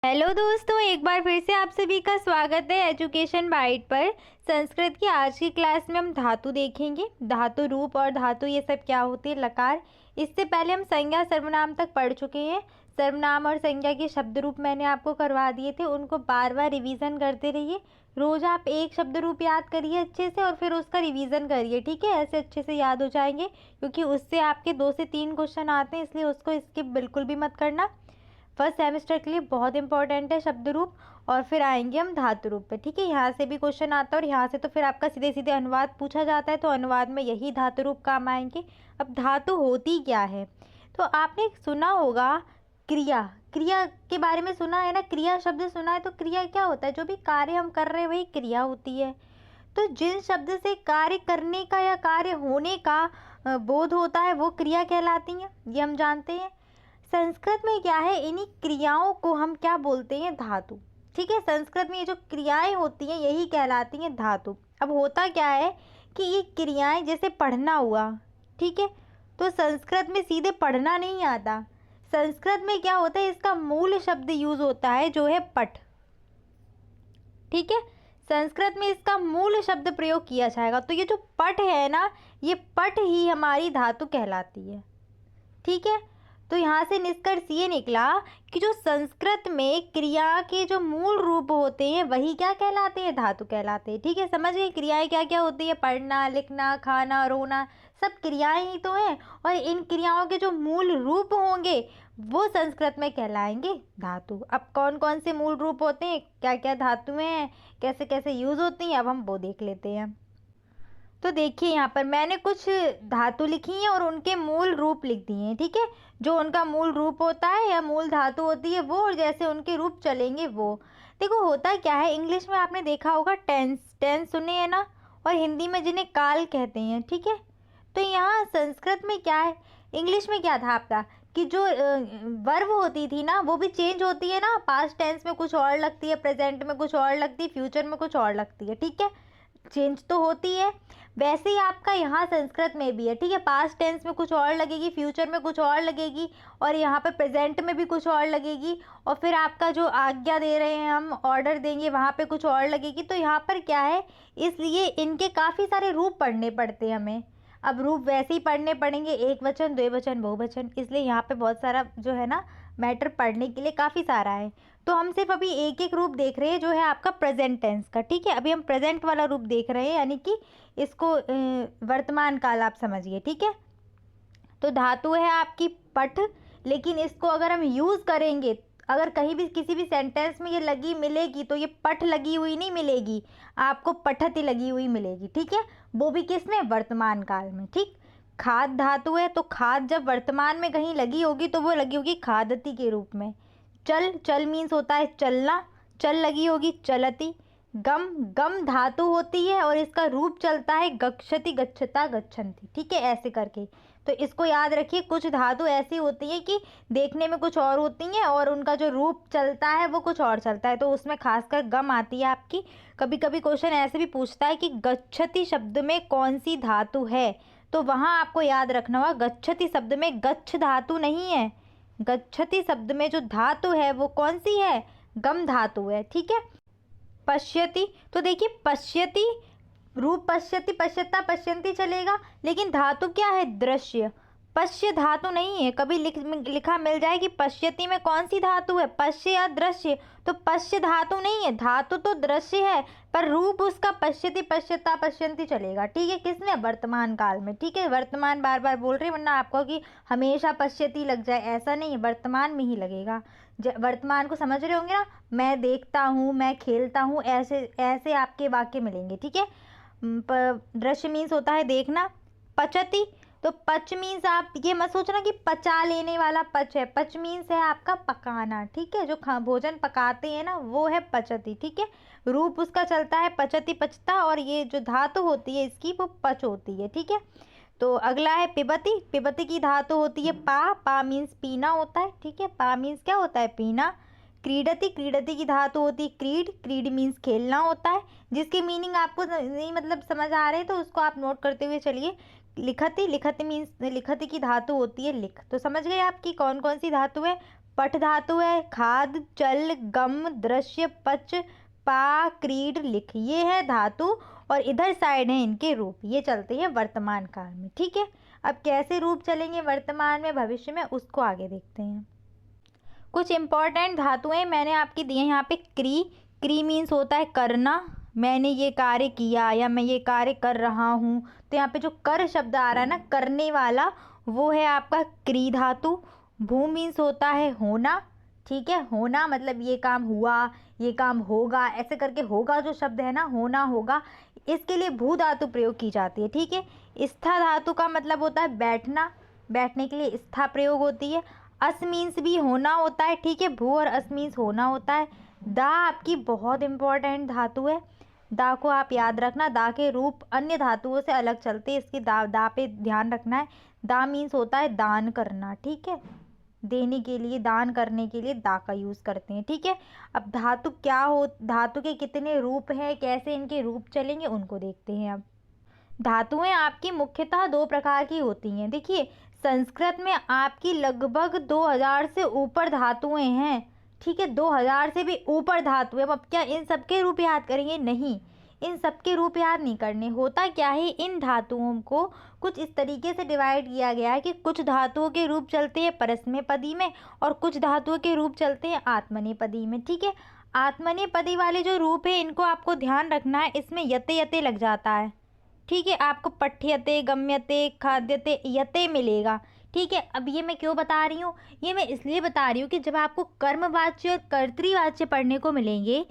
Hello दोस्तों, एक बार फिर से आप सभी का स्वागत है एजुकेशन बाइट पर। संस्कृत की आज की क्लास में हम धातु देखेंगे, धातु रूप और धातु ये सब क्या होती है, लकार। इससे पहले हम संज्ञा सर्वनाम तक पढ़ चुके हैं। सर्वनाम और संज्ञा के शब्द रूप मैंने आपको करवा दिए थे, उनको बार बार रिवीजन करते रहिए। रोज आप एक शब्द रूप याद करिए अच्छे से और फिर उसका रिवीजन करिए, ठीक है। ऐसे अच्छे से याद हो जाएंगे, क्योंकि उससे आपके 2 से 3 क्वेश्चन आते हैं, इसलिए उसको स्किप बिल्कुल भी मत करना। फर्स्ट सेमेस्टर के लिए बहुत इंपॉर्टेंट है शब्द रूप। और फिर आएंगे हम धातु रूप पे, ठीक है। यहाँ से भी क्वेश्चन आता है और यहाँ से तो फिर आपका सीधे सीधे अनुवाद पूछा जाता है, तो अनुवाद में यही धातु रूप काम आएंगे। अब धातु होती क्या है, तो आपने सुना होगा क्रिया। क्रिया के बारे में सुना है ना, क्रिया शब्द सुना है। तो क्रिया क्या होता है, जो भी कार्य हम कर रहे हैं वही क्रिया होती है। तो जिन शब्द से कार्य करने का या कार्य होने का बोध होता है वो क्रिया कहलाती हैं, ये हम जानते हैं। संस्कृत में क्या है, इन्हीं क्रियाओं को हम क्या बोलते हैं, धातु, ठीक है। संस्कृत में ये जो क्रियाएं होती हैं यही कहलाती हैं धातु। अब होता क्या है कि ये क्रियाएं जैसे पढ़ना हुआ, ठीक है, तो संस्कृत में सीधे पढ़ना नहीं आता। संस्कृत में क्या होता है, इसका मूल शब्द यूज होता है जो है पठ, ठीक है। संस्कृत में इसका मूल शब्द प्रयोग किया जाएगा, तो ये जो पठ है ना, ये पठ ही हमारी धातु कहलाती है, ठीक है। तो यहाँ से निष्कर्ष ये निकला कि जो संस्कृत में क्रिया के जो मूल रूप होते हैं वही क्या कहलाते हैं, धातु कहलाते हैं, ठीक है। समझ गए, क्रियाएं क्या क्या होती है, पढ़ना, लिखना, खाना, रोना, सब क्रियाएं ही तो हैं। और इन क्रियाओं के जो मूल रूप होंगे वो संस्कृत में कहलाएंगे धातु। अब कौन कौन से मूल रूप होते हैं, क्या क्या धातुएं हैं, कैसे कैसे यूज होती हैं, अब हम वो देख लेते हैं। तो देखिए यहाँ पर मैंने कुछ धातु लिखी हैं और उनके मूल रूप लिख दिए हैं, ठीक है। जो उनका मूल रूप होता है या मूल धातु होती है वो, और जैसे उनके रूप चलेंगे वो। देखो होता क्या है, इंग्लिश में आपने देखा होगा टेंस, टेंस सुने हैं ना, और हिंदी में जिन्हें काल कहते हैं, ठीक है। तो यहाँ संस्कृत में क्या है, इंग्लिश में क्या था आपका कि जो वर्ब होती थी ना वो भी चेंज होती है ना। पास्ट टेंस में कुछ और लगती है, प्रेजेंट में कुछ और लगती है, फ्यूचर में कुछ और लगती है, ठीक है। चेंज तो होती है। वैसे ही आपका यहाँ संस्कृत में भी है, ठीक है। पास्ट टेंस में कुछ और लगेगी, फ्यूचर में कुछ और लगेगी, और यहाँ पे प्रेजेंट में भी कुछ और लगेगी, और फिर आपका जो आज्ञा दे रहे हैं हम, ऑर्डर देंगे, वहाँ पे कुछ और लगेगी। तो यहाँ पर क्या है, इसलिए इनके काफ़ी सारे रूप पढ़ने पड़ते हैं हमें। अब रूप वैसे ही पढ़ने पड़ेंगे, एक वचन, द्विवचन, बहुवचन, इसलिए यहाँ पे बहुत सारा जो है ना मैटर पढ़ने के लिए काफ़ी सारा है। तो हम सिर्फ अभी एक एक रूप देख रहे हैं जो है आपका प्रेजेंट टेंस का, ठीक है। अभी हम प्रेजेंट वाला रूप देख रहे हैं, यानी कि इसको वर्तमान काल आप समझिए, ठीक है। तो धातु है आपकी पठ, लेकिन इसको अगर हम यूज़ करेंगे, अगर कहीं भी किसी भी सेंटेंस में ये लगी मिलेगी तो ये पठ लगी हुई नहीं मिलेगी, आपको पठति लगी हुई मिलेगी, ठीक है। वो भी किस में, वर्तमान काल में, ठीक। खाद धातु है, तो खाद जब वर्तमान में कहीं लगी होगी तो वो लगी होगी खादति के रूप में। चल, चल मीन्स होता है चलना, चल लगी होगी चलती। गम, गम धातु होती है और इसका रूप चलता है गच्छति, गच्छता, गच्छन्ति, ठीक है, ऐसे करके। तो इसको याद रखिए, कुछ धातु ऐसी होती हैं कि देखने में कुछ और होती हैं और उनका जो रूप चलता है वो कुछ और चलता है, तो उसमें खासकर गम आती है आपकी। कभी कभी क्वेश्चन ऐसे भी पूछता है कि गच्छति शब्द में कौन सी धातु है, तो वहाँ आपको याद रखना होगा गच्छति शब्द में गच्छ धातु नहीं है। गच्छति शब्द में जो धातु है वो कौन सी है, गम धातु है, ठीक है। पश्यति, तो देखिए पश्यति रूप पश्यति, पश्यता, पश्यन्ति चलेगा, लेकिन धातु क्या है, दृश्य। पश्य धातु नहीं है, कभी लिखा मिल जाए कि पश्यति में कौन सी धातु है, पश्य या दृश्य, तो पश्य धातु नहीं है, धातु तो दृश्य है, पर रूप उसका पश्यति, पश्यता, पश्यन्ति चलेगा, ठीक है। किसमें, वर्तमान काल में, ठीक है। वर्तमान बार बार बोल रही, वरना आपको कि हमेशा पश्यति लग जाए, ऐसा नहीं है, वर्तमान में ही लगेगा। वर्तमान को समझ रहे होंगे ना, मैं देखता हूँ, मैं खेलता हूँ, ऐसे ऐसे आपके वाक्य मिलेंगे, ठीक है। दृश्य मीन्स होता है देखना। पचति, तो पच मीन्स आप ये मत सोचना कि पचा लेने वाला पच है, पच मीन्स है आपका पकाना, ठीक है। जो भोजन पकाते हैं ना वो है पचति, ठीक है। रूप उसका चलता है पचति, पचता, और ये जो धातु होती है इसकी वो पच होती है, ठीक है। तो अगला है पिबती, पिबती की धातु होती है पा, पा मीन्स पीना होता है, ठीक है। पा मीन्स क्या होता है, पीना। क्रीडति, क्रीडति की धातु होती है क्रीड, क्रीड मीन्स खेलना होता है, जिसकी मीनिंग आपको नहीं मतलब समझ आ रहे हैं तो उसको आप नोट करते हुए चलिए। लिखति, लिखति मीन्स लिखति की धातु होती है लिख। तो समझ गए आपकी कौन कौन सी धातु है, पठ धातु है, खाद, चल, गम, दृश्य, पच, पा, क्रीड, लिख, ये है धातु और इधर साइड है इनके रूप। ये चलते हैं वर्तमान काल में। ठीक है, अब कैसे रूप चलेंगे वर्तमान में, भविष्य में, उसको आगे देखते हैं। कुछ इंपॉर्टेंट धातुएं मैंने आपकी दी हैं यहाँ पे। क्री मीन्स होता है करना, मैंने ये कार्य किया या मैं ये कार्य कर रहा हूँ। तो यहाँ पे जो कर शब्द आ रहा है ना, करने वाला, वो है आपका क्री धातु। भू मीन्स होता है होना। ठीक है, होना मतलब ये काम हुआ, ये काम होगा, ऐसे करके होगा जो शब्द है ना, होना, होगा, इसके लिए भू धातु प्रयोग की जाती है। ठीक है, स्था धातु का मतलब होता है बैठना, बैठने के लिए स्था प्रयोग होती है। अस मीन्स भी होना होता है। ठीक है, भू और अस मीन्स होना होता है। दा आपकी बहुत इंपॉर्टेंट धातु है। दा को आप याद रखना, दा के रूप अन्य धातुओं से अलग चलते हैं, इसकी दा पे ध्यान रखना है। दा मीन्स होता है दान करना। ठीक है, देने के लिए, दान करने के लिए दा का यूज़ करते हैं। ठीक है, अब धातु क्या हो, धातु के कितने रूप हैं, कैसे इनके रूप चलेंगे, उनको देखते हैं। अब धातुएं आपकी मुख्यतः दो प्रकार की होती हैं। देखिए, संस्कृत में आपकी लगभग 2000 से ऊपर धातुएं हैं। ठीक है, 2000 से भी ऊपर धातुएं। अब क्या इन सबके रूप याद करेंगे? नहीं, इन सबके रूप याद नहीं करने। होता क्या है, इन धातुओं को कुछ इस तरीके से डिवाइड किया गया है कि कुछ धातुओं के रूप चलते हैं परस्मैपदी में और कुछ धातुओं के रूप चलते हैं आत्मनेपदी में। ठीक है, आत्मनेपदी वाले जो रूप है इनको आपको ध्यान रखना है, इसमें यते यते लग जाता है। ठीक है, आपको पठ्यते, गम्यते, खाद्यते, यते मिलेगा। ठीक है, अब ये मैं क्यों बता रही हूँ, ये मैं इसलिए बता रही हूँ कि जब आपको कर्मवाच्य और कर्तृवाच्य पढ़ने को मिलेंगे,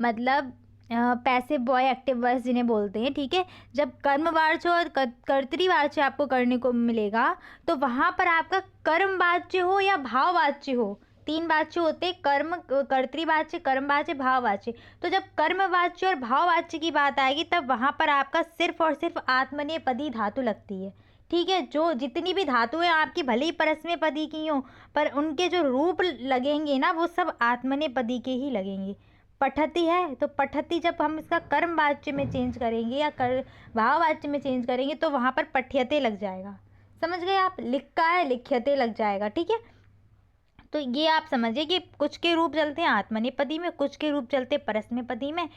मतलब पैसिव बॉय एक्टिव वॉइस जिन्हें बोलते हैं। ठीक है, जब कर्मवाच्य और कर्तृवाच्य आपको करने को मिलेगा तो वहाँ पर आपका कर्मवाच्य हो या भाववाच्य हो, तीन वाच्य होते, कर्म, कर्तृवाच्य, कर्मवाच्य, भाववाच्य। तो जब कर्मवाच्य और भाववाच्य की बात आएगी तब वहाँ पर आपका सिर्फ और सिर्फ आत्मनेपदी धातु लगती है। ठीक है, जो जितनी भी धातुएं आपकी भले ही परस्मैपदी की हों, पर उनके जो रूप लगेंगे ना, वो सब आत्मनेपदी के ही लगेंगे। पठती है तो पठती जब हम इसका कर्मवाच्य में चेंज करेंगे या भाववाच्य में चेंज करेंगे तो वहाँ पर पठ्यते लग जाएगा। समझ गए आप? लिखा है, लिख्यते लग जाएगा। ठीक है, तो ये आप समझिए कि कुछ के रूप चलते हैं आत्मनेपदी में, कुछ के रूप चलते हैं परस्मैपदी में,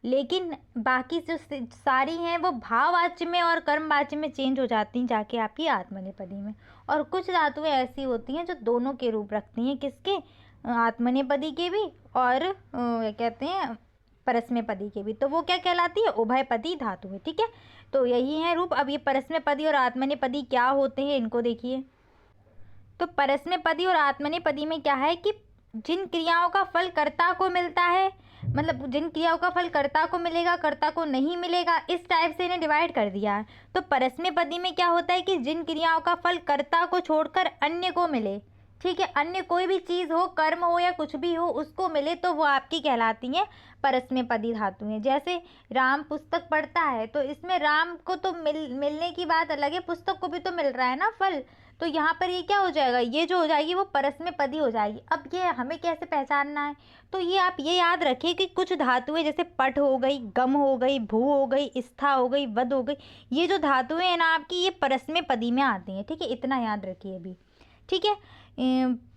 लेकिन बाकी जो सारी हैं वो भाववाच्य में और कर्मवाच्य में चेंज हो जाती हैं जाके आपकी आत्मनेपदी में। और कुछ धातुएं ऐसी होती हैं जो दोनों के रूप रखती हैं, किसके? आत्मनेपदी के भी और कहते हैं परस्मैपदी के भी। तो वो क्या कहलाती है? उभयपदी धातु है। ठीक है, तो यही है रूप। अब ये परस्मैपदी और आत्मनेपदी क्या होते हैं इनको देखिए। तो परस्मैपदी और आत्मनेपदी में क्या है कि जिन क्रियाओं का फल कर्ता को मिलता है, मतलब जिन क्रियाओं का फल कर्ता को मिलेगा, कर्ता को नहीं मिलेगा, इस टाइप से इन्हें डिवाइड कर दिया है। तो परस्मैपदी में क्या होता है कि जिन क्रियाओं का फल कर्ता को छोड़कर अन्य को मिले, ठीक है, अन्य कोई भी चीज़ हो, कर्म हो या कुछ भी हो, उसको मिले तो वो आपकी कहलाती हैं परस्मैपदी धातुएं। जैसे राम पुस्तक पढ़ता है तो इसमें राम को तो मिलने की बात अलग है, पुस्तक को भी तो मिल रहा है ना फल, तो यहाँ पर ये क्या हो जाएगा, ये जो हो जाएगी वो परस्मैपदी हो जाएगी। अब ये हमें कैसे पहचानना है, तो ये आप ये याद रखिए कि कुछ धातुएं जैसे पठ हो गई, गम हो गई, भू हो गई, स्था हो गई, वद हो गई, ये जो धातुएं हैं ना आपकी, ये परस्मैपदी में आती हैं। ठीक है, इतना याद रखिए अभी। ठीक है,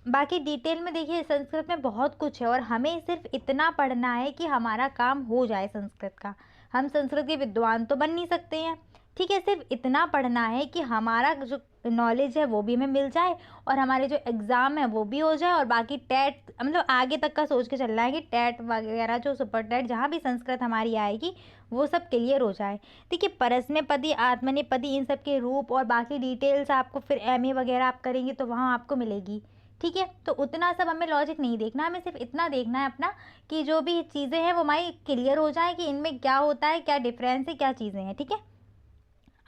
बाकी डिटेल में देखिए संस्कृत में बहुत कुछ है और हमें सिर्फ इतना पढ़ना है कि हमारा काम हो जाए संस्कृत का। हम संस्कृत के विद्वान तो बन नहीं सकते हैं। ठीक है, सिर्फ इतना पढ़ना है कि हमारा जो नॉलेज है वो भी हमें मिल जाए और हमारे जो एग्ज़ाम है वो भी हो जाए, और बाकी टेट मतलब आगे तक का सोच के चलना है कि टेट वगैरह जो सुपर टेट जहाँ भी संस्कृत हमारी आएगी वो सब क्लियर हो जाए। देखिए, परस्मैपदी, आत्मनेपदी, इन सब के रूप और बाकी डिटेल्स आपको फिर एमए वगैरह आप करेंगे तो वहाँ आपको मिलेगी। ठीक है, तो उतना सब हमें लॉजिक नहीं देखना, हमें सिर्फ इतना देखना है अपना कि जो भी चीज़ें हैं वो हमारी क्लियर हो जाए कि इनमें क्या होता है, क्या डिफरेंस है, क्या चीज़ें हैं। ठीक है,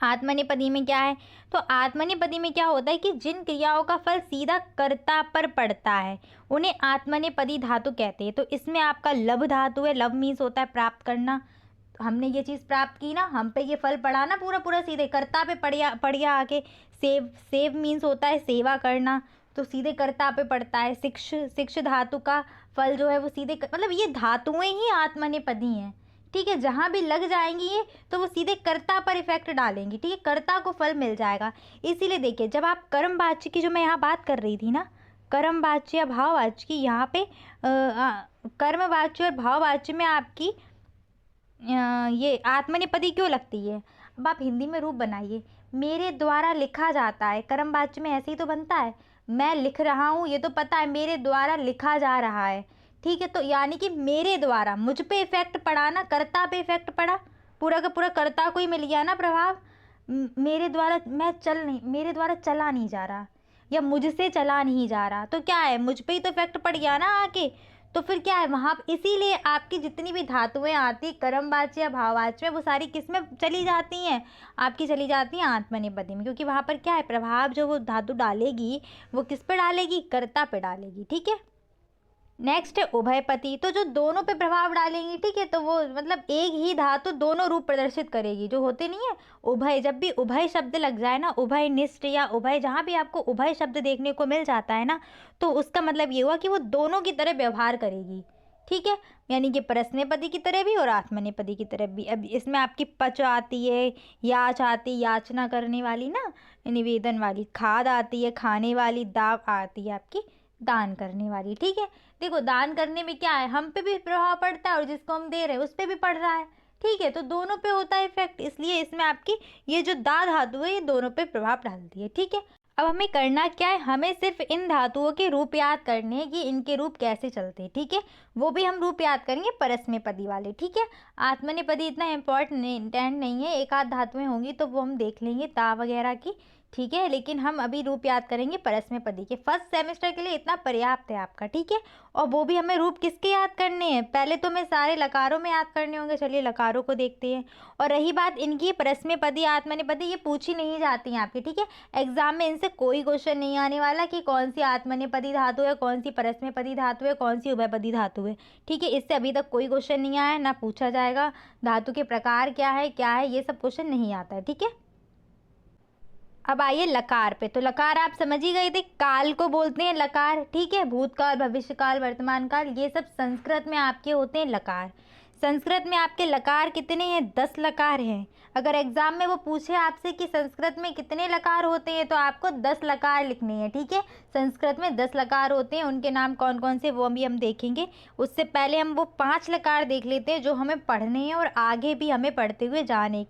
आत्मनेपदी में क्या है, तो आत्मनेपदी में क्या होता है कि जिन क्रियाओं का फल सीधा कर्ता पर पड़ता है उन्हें आत्मनेपदी धातु कहते हैं। तो इसमें आपका लभ धातु है, लभ मीन्स होता है प्राप्त करना। हमने ये चीज़ प्राप्त की ना, हम पे ये फल पड़ा ना, पूरा पूरा सीधे कर्ता पे पड़ गया आके। सेव मीन्स होता है सेवा करना, तो सीधे कर्ता पे पड़ता है। शिक्ष धातु का फल जो है वो सीधे मतलब ये धातुएं ही आत्मनेपदी हैं। ठीक है, जहाँ भी लग जाएंगी ये तो वो सीधे कर्ता पर इफेक्ट डालेंगी। ठीक है, कर्ता को फल मिल जाएगा। इसीलिए देखिए, जब आप कर्मवाच्य की जो मैं यहाँ बात कर रही थी ना, कर्मवाच्य या भाववाच्य की यहाँ पे कर्मवाच्य और भाववाच्य में आपकी ये आत्मनेपदी क्यों लगती है। अब आप हिंदी में रूप बनाइए, मेरे द्वारा लिखा जाता है, कर्मवाच्य में ऐसे ही तो बनता है, मैं लिख रहा हूँ ये तो पता है, मेरे द्वारा लिखा जा रहा है, ठीक है। तो यानी कि मेरे द्वारा, मुझ पे इफेक्ट पड़ा ना, कर्ता पे इफेक्ट पड़ा, पूरा का पूरा कर्ता को ही मिल गया ना प्रभाव। मेरे द्वारा मेरे द्वारा चला नहीं जा रहा या मुझसे चला नहीं जा रहा, तो क्या है, मुझ पे ही तो इफेक्ट पड़ गया ना आके। तो फिर क्या है वहाँ, इसीलिए आपकी जितनी भी धातुएं आती कर्मवाच्य या भाववाच्य में, वो सारी किस में चली जाती हैं, आपकी चली जाती हैं आत्मनेपदी में, क्योंकि वहाँ पर क्या है, प्रभाव जो वो धातु डालेगी वो किस पे डालेगी, कर्ता पे डालेगी, ठीक है। नेक्स्ट है उभयपति, तो जो दोनों पे प्रभाव डालेंगी, ठीक है, तो वो मतलब एक ही धातु दोनों रूप प्रदर्शित करेगी, जो होते नहीं है उभय। जब भी उभय शब्द लग जाए ना, उभय निष्ठ या उभय, जहाँ भी आपको उभय शब्द देखने को मिल जाता है ना, तो उसका मतलब ये हुआ कि वो दोनों की तरह व्यवहार करेगी, ठीक है। यानी कि परस्मैपदी की तरह भी और आत्मनेपदी की तरह भी। अब इसमें आपकी पच आती है, याच आती, याचना करने वाली ना, निवेदन वाली, खाद आती है, खाने वाली, दाव आती है आपकी, दान करने वाली, ठीक है। देखो दान करने में क्या है, हम पे भी प्रभाव पड़ता है और जिसको हम दे रहे हैं उस पे भी पड़ रहा है, ठीक है। तो दोनों पे होता है इफेक्ट, इसलिए इसमें आपकी ये जो दा धातु है ये दोनों पे प्रभाव डालती है, ठीक है। अब हमें करना क्या है, हमें सिर्फ इन धातुओं के रूप याद करने हैं कि इनके रूप कैसे चलते हैं, ठीक है। वो भी हम रूप याद करेंगे परस्मैपदी वाले, ठीक है। आत्मनेपदी इतना इम्पोर्टेंट नहीं है, एक आध धातुएं होंगी तो वो हम देख लेंगे ता वगैरह की, ठीक है। लेकिन हम अभी रूप याद करेंगे परस्मैपदी के। फर्स्ट सेमेस्टर के लिए इतना पर्याप्त है आपका, ठीक है। और वो भी हमें रूप किसके याद करने हैं, पहले तो हमें सारे लकारों में याद करने होंगे, चलिए लकारों को देखते हैं। और रही बात इनकी परस्मैपदी आत्मनेपदी, ये पूछी नहीं जाती हैं आपकी, ठीक है। एग्जाम में इनसे कोई क्वेश्चन नहीं आने वाला कि कौन सी आत्मनेपदी धातु है, कौन सी परस्मैपदी धातु है, कौन सी उभयपदी धातु है, ठीक है। इससे अभी तक कोई क्वेश्चन नहीं आया, ना पूछा जाएगा। धातु के प्रकार क्या है ये सब क्वेश्चन नहीं आता है, ठीक है। अब आइए लकार पे, तो लकार आप समझ ही गए थे, काल को बोलते हैं लकार, ठीक है। भूतकाल, भविष्यकाल, वर्तमान काल, ये सब संस्कृत में आपके होते हैं लकार। संस्कृत में आपके लकार कितने हैं, 10 लकार हैं। अगर एग्जाम में वो पूछे आपसे कि संस्कृत में कितने लकार होते हैं, तो आपको 10 लकार लिखने हैं, ठीक है। संस्कृत में 10 लकार होते हैं, उनके नाम कौन कौन से वो भी हम देखेंगे। उससे पहले हम वो 5 लकार देख लेते हैं जो हमें पढ़ने हैं और आगे भी हमें पढ़ते हुए जाने,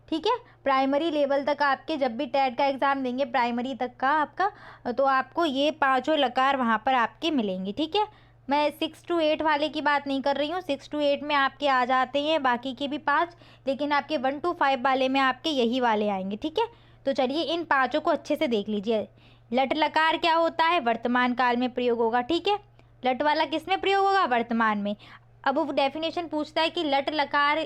ठीक है। प्राइमरी लेवल तक आपके जब भी टेट का एग्ज़ाम देंगे प्राइमरी तक का आपका, तो आपको ये 5 लकार वहाँ पर आपके मिलेंगे, ठीक है। मैं 6 to 8 वाले की बात नहीं कर रही हूँ, 6 to 8 में आपके आ जाते हैं बाकी के भी 5, लेकिन आपके 1 to 5 वाले में आपके यही वाले आएंगे, ठीक है। तो चलिए इन 5 को अच्छे से देख लीजिए। लट लकार क्या होता है, वर्तमान काल में प्रयोग होगा, ठीक है। लट वाला किस में प्रयोग होगा, वर्तमान में। अब वो डेफिनेशन पूछता है कि लट लकार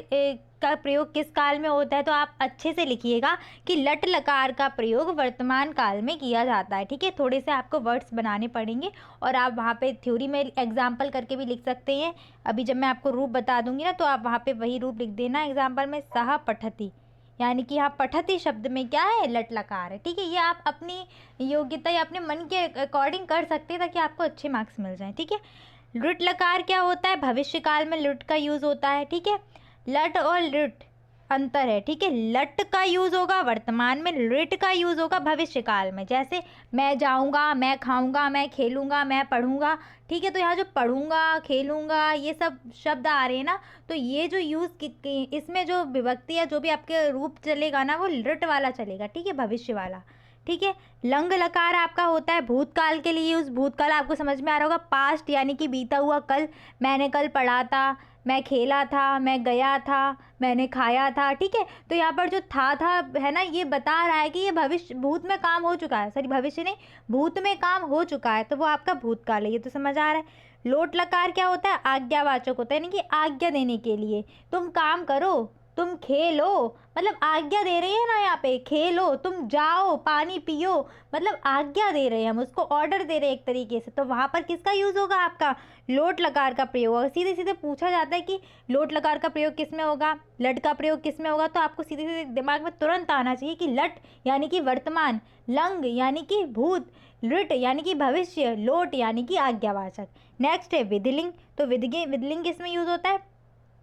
का प्रयोग किस काल में होता है, तो आप अच्छे से लिखिएगा कि लट लकार का प्रयोग वर्तमान काल में किया जाता है, ठीक है। थोड़े से आपको वर्ड्स बनाने पड़ेंगे और आप वहाँ पे थ्योरी में एग्जाम्पल करके भी लिख सकते हैं। अभी जब मैं आपको रूप बता दूंगी ना, तो आप वहाँ पे वही रूप लिख देना एग्जाम्पल में, सह पठती, यानी कि यहाँ पठती शब्द में क्या है, लट लकार है, ठीक है। ये आप अपनी योग्यता या अपने मन के अकॉर्डिंग कर सकते हैं ताकि आपको अच्छे मार्क्स मिल जाएँ, ठीक है। लुट लकार क्या होता है, भविष्य काल में लुट का यूज़ होता है, ठीक है। लट और लुट अंतर है, ठीक है। लट का यूज़ होगा वर्तमान में, लुट का यूज़ होगा भविष्य काल में। जैसे मैं जाऊंगा, मैं खाऊंगा, मैं खेलूंगा, मैं पढ़ूंगा, ठीक है। तो यहाँ जो पढ़ूंगा, खेलूंगा, ये सब शब्द आ रहे हैं ना, तो ये जो यूज़ इसमें जो विभक्ति या जो भी आपके रूप चलेगा ना, वो लुट वाला चलेगा, ठीक है, भविष्य वाला, ठीक है। लंग लकार आपका होता है भूतकाल के लिए यूज़। भूतकाल आपको समझ में आ रहा होगा, पास्ट यानी कि बीता हुआ कल, मैंने कल पढ़ा था, मैं खेला था, मैं गया था, मैंने खाया था, ठीक है। तो यहाँ पर जो था है ना, ये बता रहा है कि ये भविष्य, भूत में काम हो चुका है, सॉरी भविष्य नहीं, भूत में काम हो चुका है, तो वो आपका भूतकाल है, ये तो समझ आ रहा है। लोट लकार क्या होता है, आज्ञावाचक होता है, यानी कि आज्ञा देने के लिए, तुम काम करो, तुम खेलो, मतलब आज्ञा दे रहे हैं ना, यहाँ पे खेलो, तुम जाओ, पानी पियो, मतलब आज्ञा दे रहे हैं हम, उसको ऑर्डर दे रहे हैं एक तरीके से। तो वहाँ पर किसका यूज़ होगा, आपका लोट लकार का प्रयोग होगा। सीधे सीधे पूछा जाता है कि लोट लकार का प्रयोग किस में होगा, लट का प्रयोग किस में होगा, तो आपको सीधे सीधे दिमाग में तुरंत आना चाहिए कि लट यानी कि वर्तमान, लंग यानी कि भूत, लुट यानी कि भविष्य, लोट यानी कि आज्ञावाचक। नेक्स्ट है विधिलिंग, तो विधिलिंग किस में यूज़ होता है,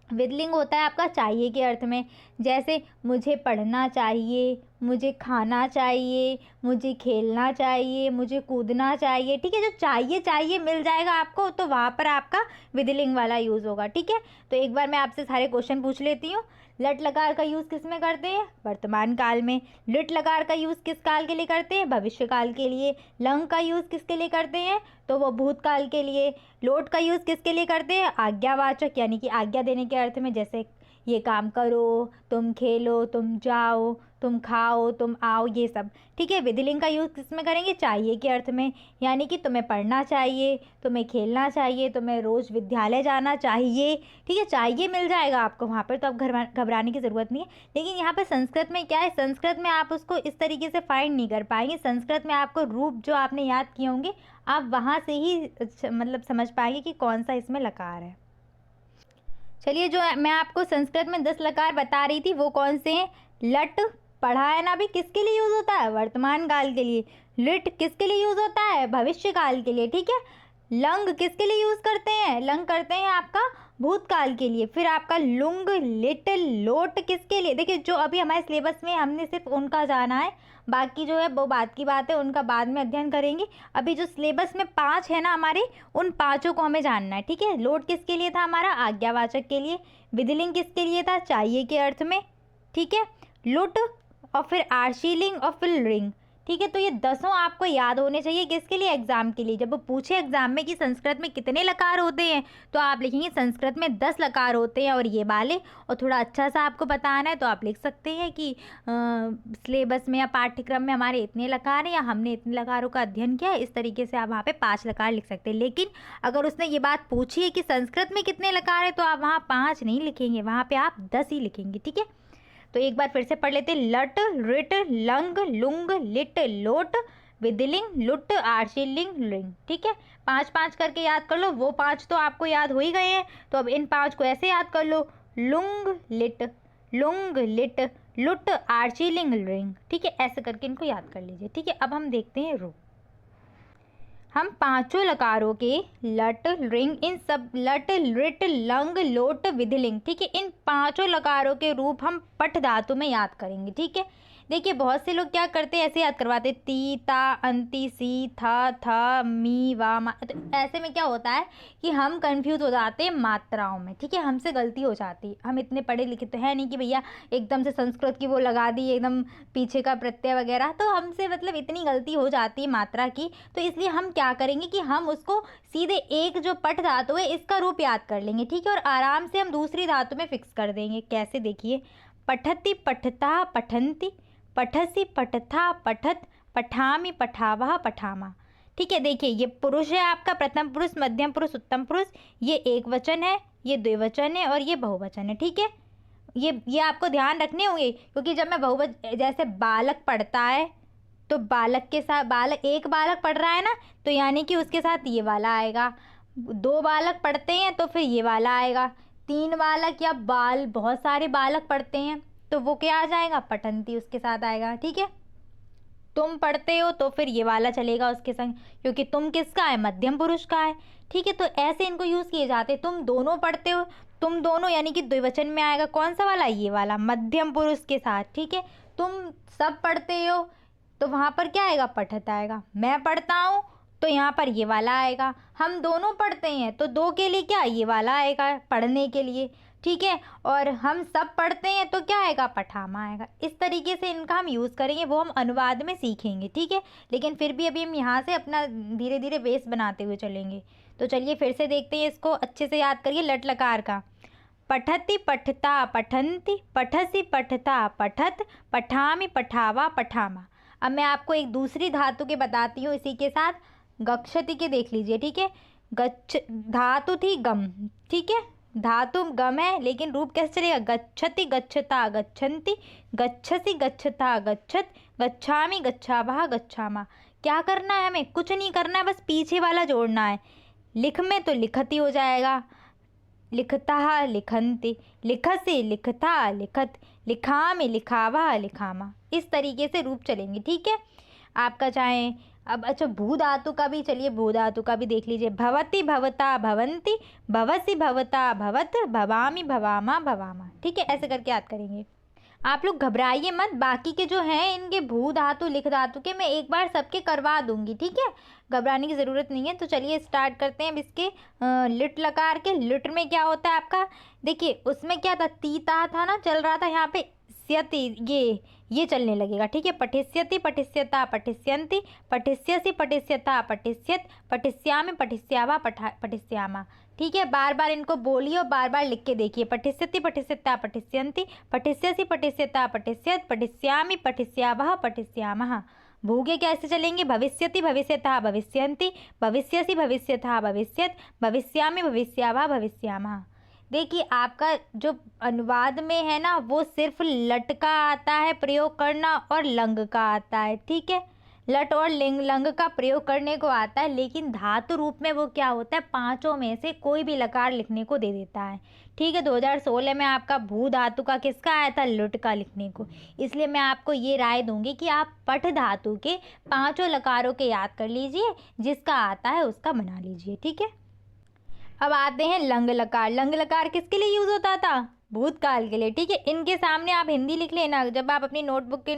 विधिलिंग होता है आपका चाहिए के अर्थ में। जैसे मुझे पढ़ना चाहिए, मुझे खाना चाहिए, मुझे खेलना चाहिए, मुझे कूदना चाहिए। ठीक है, जो चाहिए चाहिए मिल जाएगा आपको, तो वहाँ पर आपका विधिलिंग वाला यूज़ होगा। ठीक है, तो एक बार मैं आपसे सारे क्वेश्चन पूछ लेती हूँ। लट लकार का यूज़ किस में करते हैं? वर्तमान काल में। लिट लकार का यूज़ किस काल के लिए करते हैं? भविष्य काल के लिए। लंग का यूज़ किसके लिए करते हैं? तो वो भूतकाल के लिए। लोट का यूज़ किसके लिए करते हैं? आज्ञावाचक, यानी कि आज्ञा देने के अर्थ में, जैसे ये काम करो, तुम खेलो, तुम जाओ, तुम खाओ, तुम आओ, ये सब। ठीक है, विधिलिंग का यूज़ किस में करेंगे? चाहिए के अर्थ में, यानी कि तुम्हें पढ़ना चाहिए, तुम्हें खेलना चाहिए, तुम्हें रोज़ विद्यालय जाना चाहिए। ठीक है, चाहिए मिल जाएगा आपको वहाँ पर, तो अब घबराने की ज़रूरत नहीं है। लेकिन यहाँ पर संस्कृत में क्या है, संस्कृत में आप उसको इस तरीके से फाइंड नहीं कर पाएंगे। संस्कृत में आपको रूप जो आपने याद किए होंगे, आप वहाँ से ही मतलब समझ पाएंगे कि कौन सा इसमें लकार है। चलिए, जो मैं आपको संस्कृत में 10 लकार बता रही थी वो कौन से हैं? लट पढ़ा है ना अभी, किसके लिए यूज़ होता है? वर्तमान काल के लिए। लिट किसके लिए यूज़ होता है? भविष्य काल के लिए। ठीक है, लंग किसके लिए यूज़ करते हैं? लंग करते हैं आपका भूतकाल के लिए। फिर आपका लुंग, लिट, लोट किसके लिए? देखिए, जो अभी हमारे सिलेबस में हमने सिर्फ उनका जाना है, बाकी जो है वो बात की बात है, उनका बाद में अध्ययन करेंगे। अभी जो सिलेबस में 5 है ना हमारे, उन 5 को हमें जानना है। ठीक है, लोट किसके लिए था हमारा? आज्ञावाचक के लिए। विधिलिंग किसके लिए था? चाहिए के अर्थ में। ठीक है, लुट और फिर आर्शीलिंग और फिर रिंग। ठीक है, तो ये 10 आपको याद होने चाहिए। किसके लिए? एग्जाम के लिए। जब वो पूछे एग्जाम में कि संस्कृत में कितने लकार होते हैं, तो आप लिखेंगे संस्कृत में 10 लकार होते हैं और ये वाले, और थोड़ा अच्छा सा आपको बताना है तो आप लिख सकते हैं कि सिलेबस में या पाठ्यक्रम में हमारे इतने लकार हैं या हमने इतने लकारों का अध्ययन किया है। इस तरीके से आप वहाँ पे 5 लकार लिख सकते हैं। लेकिन अगर उसने ये बात पूछी है कि संस्कृत में कितने लकार हैं, तो आप वहाँ 5 नहीं लिखेंगे, वहाँ पर आप 10 ही लिखेंगे। ठीक है, तो एक बार फिर से पढ़ लेते हैं। लट, रिट, लंग, लुंग, लिट, लोट, विधिलिंग, लुट, आर्शीलिंग, लिंग। ठीक है, 5-5 करके याद कर लो। वो 5 तो आपको याद हो ही गए हैं, तो अब इन 5 को ऐसे याद कर लो। लुंग, लिट, लुंग, लिट, लुट, आर्शीलिंग, लिंग। ठीक है, ऐसे करके इनको याद कर लीजिए। ठीक है, अब हम देखते हैं रूप। हम 5 लकारों के लट, रिंग, इन सब लट, रिट, लंग, लोट, विधिलिंग। ठीक है, इन 5 लकारों के रूप हम पठ धातु में याद करेंगे। ठीक है, देखिए बहुत से लोग क्या करते हैं, ऐसे याद करवाते, ती, ता, अंति, सी, था, मी, वा, मा। तो ऐसे में क्या होता है कि हम कंफ्यूज हो जाते हैं मात्राओं में। ठीक है, हमसे गलती हो जाती है। हम इतने पढ़े लिखे तो है नहीं कि भैया एकदम से संस्कृत की वो लगा दी एकदम पीछे का प्रत्यय वगैरह, तो हमसे मतलब इतनी गलती हो जाती है मात्रा की। तो इसलिए हम क्या करेंगे कि हम उसको सीधे एक जो पठ धातु है इसका रूप याद कर लेंगे। ठीक है, और आराम से हम दूसरी धातु में फिक्स कर देंगे। कैसे? देखिए, पठति, पठता, पठन्ति, पठसी, पठथा, पठत, पठामि, पठावह, पठामा। ठीक है, देखिए ये पुरुष है आपका, प्रथम पुरुष, मध्यम पुरुष, उत्तम पुरुष। ये एक वचन है, ये द्विवचन है और ये बहुवचन है। ठीक है, ये आपको ध्यान रखने होंगे, क्योंकि जब मैं बहुवचन, जैसे बालक पढ़ता है तो बालक के साथ, बालक एक बालक पढ़ रहा है ना, तो यानी कि उसके साथ ये वाला आएगा। 2 बालक पढ़ते हैं तो फिर ये वाला आएगा। 3 बालक या बहुत सारे बालक पढ़ते हैं तो वो क्या आ जाएगा? पठंती उसके साथ आएगा। ठीक है, तुम पढ़ते हो तो फिर ये वाला चलेगा उसके संग, क्योंकि तुम किसका है? मध्यम पुरुष का है। ठीक है, तो ऐसे इनको यूज़ किए जाते हैं। तुम दोनों पढ़ते हो, तुम दोनों यानी कि द्विवचन में आएगा। कौन सा वाला? ये वाला, मध्यम पुरुष के साथ। ठीक है, तुम सब पढ़ते हो तो वहाँ पर क्या आएगा? पठत आएगा। मैं पढ़ता हूँ तो यहाँ पर ये वाला आएगा। हम दोनों पढ़ते हैं तो 2 के लिए क्या? ये वाला आएगा पढ़ने के लिए। ठीक है, और हम सब पढ़ते हैं तो क्या आएगा? पठामा आएगा। इस तरीके से इनका हम यूज़ करेंगे, वो हम अनुवाद में सीखेंगे। ठीक है, लेकिन फिर भी अभी हम यहाँ से अपना धीरे धीरे बेस बनाते हुए चलेंगे। तो चलिए फिर से देखते हैं, इसको अच्छे से याद करिए। लट लकार का पठति, पठता, पठन्ति, पठसी, पठता, पठत, पठामि, पठावा, पठामा। अब मैं आपको एक दूसरी धातु के बताती हूँ इसी के साथ। गच्छति के देख लीजिए। ठीक है, गच्छ धातु थी गम। ठीक है, धातु गम है, लेकिन रूप कैसे चलेगा? गच्छति, गच्छता, गच्छन्ति, गच्छसि, गच्छता, गच्छत, गच्छामि, गच्छावह, गच्छामा। क्या करना है हमें? कुछ नहीं करना है, बस पीछे वाला जोड़ना है। लिख में तो लिखति हो जाएगा, लिखता, लिखन्ति, लिखसि, लिखता, लिखत, लिखामि, लिखावह, लिखामा। इस तरीके से रूप चलेंगे। ठीक है, आपका चाहे अब अच्छा भू धातु का भी, चलिए भू धातु का भी देख लीजिए। भवति, भवता, भवन्ति, भवसि, भवता, भवत, भवामि, भवामा, भवामा। ठीक है, ऐसे करके याद करेंगे। आप लोग घबराइए मत, बाकी के जो हैं इनके भू धातु लिख धातु के मैं एक बार सबके करवा दूंगी, ठीक है, घबराने की ज़रूरत नहीं है। तो चलिए स्टार्ट करते हैं अब इसके लिट लकार के। लिट में क्या होता है आपका, देखिए उसमें क्या था, तीता था ना, चल रहा था यहाँ पे स्यति, ये चलने लगेगा, ठीक है। पठिष्यति पठिष्यता पठिष्यन्ति पठिष्यसि पठिष्यता पठिष्यत पठिष्यामि पठिष्यावा पठिष्यामा, ठीक है। बार बार इनको बोलिए और बार बार लिख के देखिए। पठिष्यति पठिष्यता पठिष्यन्ति पठिष्यसि पठिष्यता पठिष्यत पठिष्यामि पठिष्यावः पठिष्यामः। भूगे कैसे चलेंगे, भविष्यति भविष्यतः भविष्यन्ति भविष्यसि भविष्यतः भविष्यत भविष्यामि भविष्यावः भविष्यामः। देखिए आपका जो अनुवाद में है ना वो सिर्फ लट का आता है प्रयोग करना और लंग का आता है, ठीक है। लट और लिंग लंग का प्रयोग करने को आता है, लेकिन धातु रूप में वो क्या होता है, पांचों में से कोई भी लकार लिखने को दे देता है, ठीक है। 2016 में आपका भू धातु का किसका आया था, लुट का लिखने को। इसलिए मैं आपको ये राय दूंगी कि आप पठ धातु के पांचों लकारों के याद कर लीजिए, जिसका आता है उसका बना लीजिए, ठीक है। अब आते हैं लंग लकार। लंग लकार किसके लिए यूज होता था, भूतकाल के लिए, ठीक है। इनके सामने आप हिंदी लिख लेना, जब आप अपनी नोटबुक के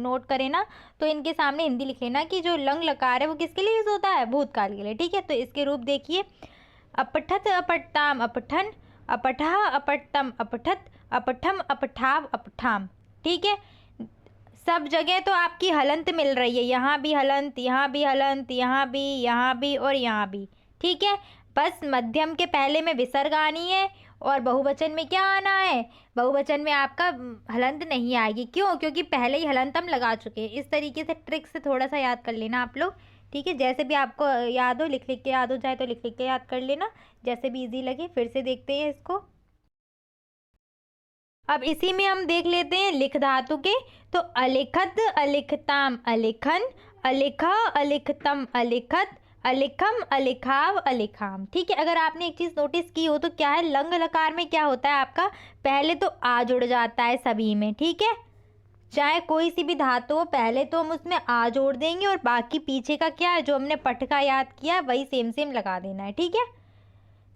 नोट करें ना तो इनके सामने हिंदी लिख लेना कि जो लंग लकार है वो किसके लिए यूज होता है, भूतकाल के लिए, ठीक है। तो इसके रूप देखिए, अपठत अपठताम अपठन अपठा अपठतम अपठत अपठम अपठाव अपठाम, ठीक है। सब जगह तो आपकी हलंत मिल रही है, यहाँ भी हलंत, यहाँ भी हलंत, यहाँ भी और यहाँ भी, ठीक है। बस मध्यम के पहले में विसर्ग आनी है और बहुवचन में क्या आना है, बहुवचन में आपका हलंत नहीं आएगी। क्यों, क्योंकि पहले ही हलंत हम लगा चुके हैं। इस तरीके से ट्रिक से थोड़ा सा याद कर लेना आप लोग, ठीक है। जैसे भी आपको याद हो, लिख लिख के याद हो जाए तो लिख लिख के याद कर लेना, जैसे भी इजी लगे। फिर से देखते हैं इसको। अब इसी में हम देख लेते हैं लिख धातु के। तो अलिखत अलिखताम अलिखन अलिखा अलिखतम अलिखत अलिखम अलिखाव अलिखाम, ठीक है। अगर आपने एक चीज़ नोटिस की हो तो क्या है, लंग लकार में क्या होता है आपका, पहले तो आ जुड़ जाता है सभी में, ठीक है। चाहे कोई सी भी धातु हो, पहले तो हम उसमें आ जोड़ देंगे और बाकी पीछे का क्या है, जो हमने पट का याद किया वही सेम सेम लगा देना है, ठीक है।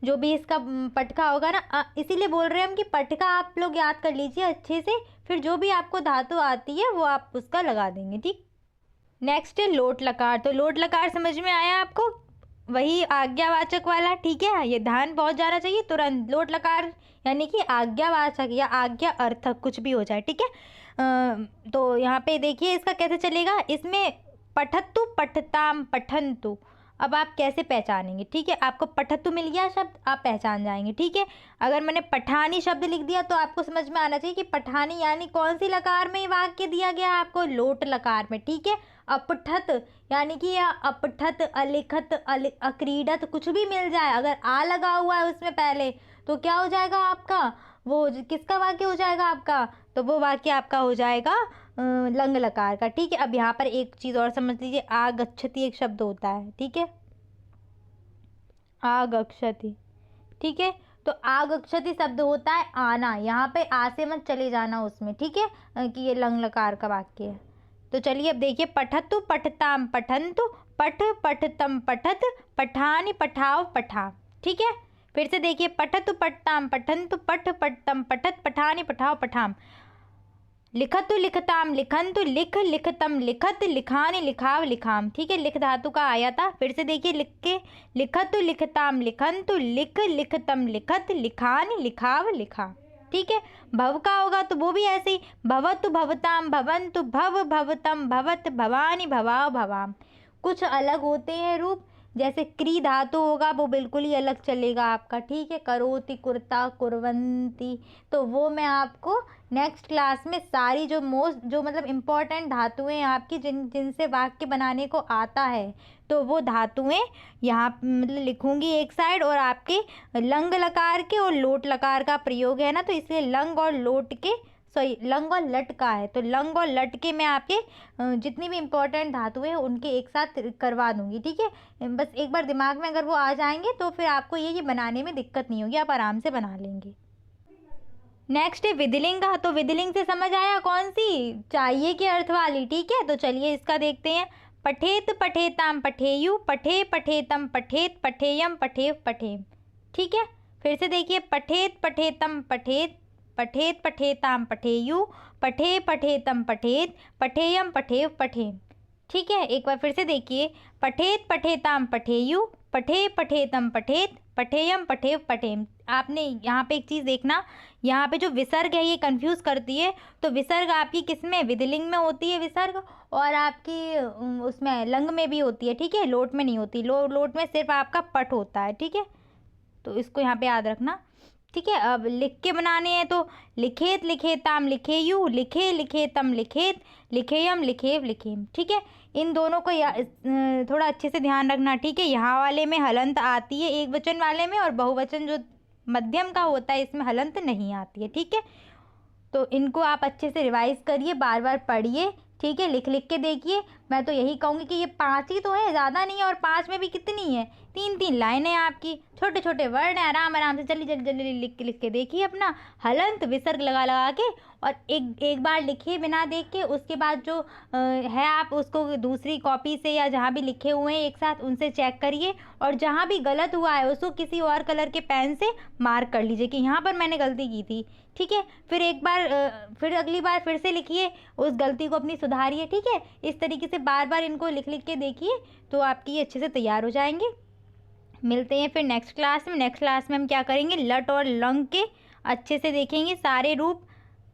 जो भी इसका पटका होगा ना, इसीलिए बोल रहे हैं हम कि पटका आप लोग याद कर लीजिए अच्छे से, फिर जो भी आपको धातु आती है वो आप उसका लगा देंगे, ठीक। नेक्स्ट है लोट लकार। तो लोट लकार समझ में आया आपको, वही आज्ञावाचक वाला, ठीक है। ये ध्यान बहुत जाना चाहिए तुरंत। लोट लकार यानी कि आज्ञावाचक या आज्ञा अर्थक कुछ भी हो जाए, ठीक है। तो यहाँ पे देखिए इसका कैसे चलेगा, इसमें पठतु पठताम पठन्तु। अब आप कैसे पहचानेंगे, ठीक है। आपको पठतु मिल गया शब्द, आप पहचान जाएंगे, ठीक है। अगर मैंने पठानी शब्द लिख दिया तो आपको समझ में आना चाहिए कि पठानी यानी कौन सी लकार में वाक्य दिया गया है आपको, लोट लकार में, ठीक है। अपठत यानी कि या अपठत अलिखत अक्रीडत कुछ भी मिल जाए, अगर आ लगा हुआ है उसमें पहले तो क्या हो जाएगा आपका, वो किसका वाक्य हो जाएगा आपका, तो वो वाक्य आपका हो जाएगा लंग लकार का, ठीक है। अब यहाँ पर एक चीज़ और समझ लीजिए, आगच्छति एक शब्द होता है, ठीक है, आगच्छति, ठीक है। तो आगच्छति शब्द होता है आना, यहाँ पे आ से मत चले जाना उसमें, ठीक है, कि ये लंग लकार का वाक्य है। तो चलिए अब देखिए, पठतु पठताम पठन्तु पठ पठतम पठत पठानि पठाव पठा, ठीक है। फिर से देखिए, पठतु पठताम पठन्तु पठ पठतम पठत पठानि पठाव पठाम। लिखतु लिखताम लिखन्तु लिख लिखतम लिखत लिखानि लिखाव लिखाम, ठीक है। लिख धातु का आया था। फिर से देखिए लिख के, लिखतु लिखताम लिखन्तु लिख लिखतम लिखत लिखानि लिखाव लिखा, ठीक है। भव का होगा तो वो भी ऐसे ही, भवतु भवताम भवन्तु भव भवतम भवत भवानी भवाव भवाम। कुछ अलग होते हैं रूप, जैसे क्री धातु होगा वो बिल्कुल ही अलग चलेगा आपका, ठीक है। करोति कुर्ता कुर्वन्ति, तो वो मैं आपको नेक्स्ट क्लास में सारी जो मतलब इम्पोर्टेंट धातुएं आपकी जिनसे वाक्य बनाने को आता है, तो वो धातुएं यहाँ मतलब लिखूंगी एक साइड, और आपके लंग लकार के और लोट लकार का प्रयोग है ना, तो इसलिए लंग और लोट के लंग और लट का है, तो लंग और लट के मैं आपके जितनी भी इम्पोर्टेंट धातुएं हैं उनके एक साथ करवा दूंगी, ठीक है। बस एक बार दिमाग में अगर वो आ जाएंगे तो फिर आपको ये बनाने में दिक्कत नहीं होगी, आप आराम से बना लेंगे। नेक्स्ट है विधिलिंग का। तो विधिलिंग से समझ आया कौन सी, चाहिए के अर्थ वाली, ठीक है। तो चलिए इसका देखते हैं। पठेत पठेताम पठेयु पठे पठेतम पठेत पठेयम पठेव पठेम, ठीक है। फिर से देखिए, पठेत पठेतम पठेत पठेत पठेताम पठेयु, पठे पठेतम पठेत, पठेयम पठेव पठेम। ठीक है, एक बार फिर से देखिए, पठेत पठेताम पठेयु, पठे पठेतम पठेत, पठेयम पठेव पठेम। आपने यहाँ पे एक चीज़ देखना, यहाँ पे जो विसर्ग है ये कंफ्यूज करती है। तो विसर्ग आपकी किस में, विधिलिंग में होती है विसर्ग, और आपकी उसमें लंग में भी होती है। ठीक है, लोट में नहीं होती। लोट में सिर्फ आपका पठ होता है। ठीक है, तो इसको यहाँ पे याद रखना। ठीक है, अब लिख के बनाने हैं तो लिखेत लिखेताम लिखेयु, लिखे लिखेतम लिखेत, लिखेयम लिखेव लिखेम। ठीक है, इन दोनों को थोड़ा अच्छे से ध्यान रखना। ठीक है, यहाँ वाले में हलंत आती है एक वचन वाले में, और बहुवचन जो मध्यम का होता है इसमें हलंत नहीं आती है। ठीक है, तो इनको आप अच्छे से रिवाइज करिए, बार बार पढ़िए। ठीक है, लिख लिख के देखिए। मैं तो यही कहूँगी कि ये 5 ही तो है, ज़्यादा नहीं है, और 5 में भी कितनी है, 3-3 लाइनें आपकी, छोटे छोटे वर्ड हैं, आराम आराम से जल्दी जल्दी जल्दी लिख के देखिए अपना हलंत विसर्ग लगा लगा के। और एक बार लिखिए बिना देख के, उसके बाद जो है आप उसको दूसरी कॉपी से या जहाँ भी लिखे हुए हैं एक साथ उनसे चेक करिए, और जहाँ भी गलत हुआ है उसको किसी और कलर के पेन से मार्क कर लीजिए कि यहाँ पर मैंने गलती की थी। ठीक है, फिर एक बार फिर अगली बार फिर से लिखिए, उस गलती को अपनी सुधारिए। ठीक है, इस तरीके से बार बार इनको लिख लिख के देखिए, तो आपकी ये अच्छे से तैयार हो जाएंगे। मिलते हैं फिर नेक्स्ट क्लास में। नेक्स्ट क्लास में हम क्या करेंगे, लट और लंग के अच्छे से देखेंगे सारे रूप,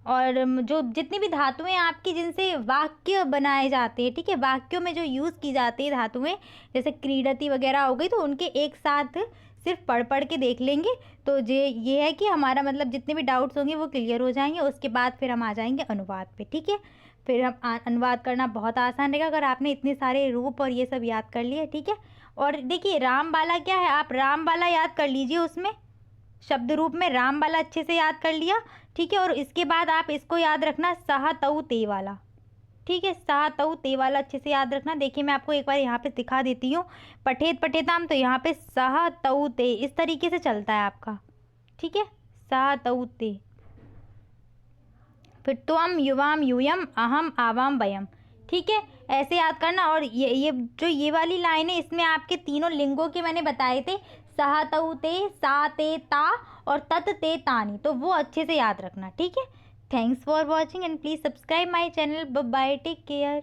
और जो जितनी भी धातुएं आपकी जिनसे वाक्य बनाए जाते हैं। ठीक है, वाक्यों में जो यूज़ की जाती है धातुएं, जैसे क्रीडति वगैरह हो गई, तो उनके एक साथ सिर्फ पढ़ के देख लेंगे। तो ये है कि हमारा मतलब जितने भी डाउट्स होंगे वो क्लियर हो जाएंगे। उसके बाद फिर हम आ जाएंगे अनुवाद पे। ठीक है, फिर हम अनुवाद करना बहुत आसान रहेगा अगर आपने इतने सारे रूप और ये सब याद कर लिए। ठीक है, और देखिए रामबाला क्या है, आप रामबाला याद कर लीजिए, उसमें शब्द रूप में रामबाला अच्छे से याद कर लिया। ठीक है, और इसके बाद आप इसको याद रखना, सहा तऊ ते वाला। ठीक है, सहा तऊ ते वाला अच्छे से याद रखना। देखिए मैं आपको एक बार यहाँ पे दिखा देती हूँ, पठेत पठेताम, तो यहाँ पे सहा तऊ ते इस तरीके से चलता है आपका। ठीक है, सहा तऊ ते, फिर त्वम युवाम यूयम, अहम आवाम वयम। ठीक है, ऐसे याद करना। और ये जो ये वाली लाइन है, इसमें आपके तीनों लिंगों के मैंने बताए थे, सहा तऊ ते, सा ते ता, और तत ते तानी, तो वो अच्छे से याद रखना। ठीक है, thanks for watching and please subscribe my channel. Bye, take care.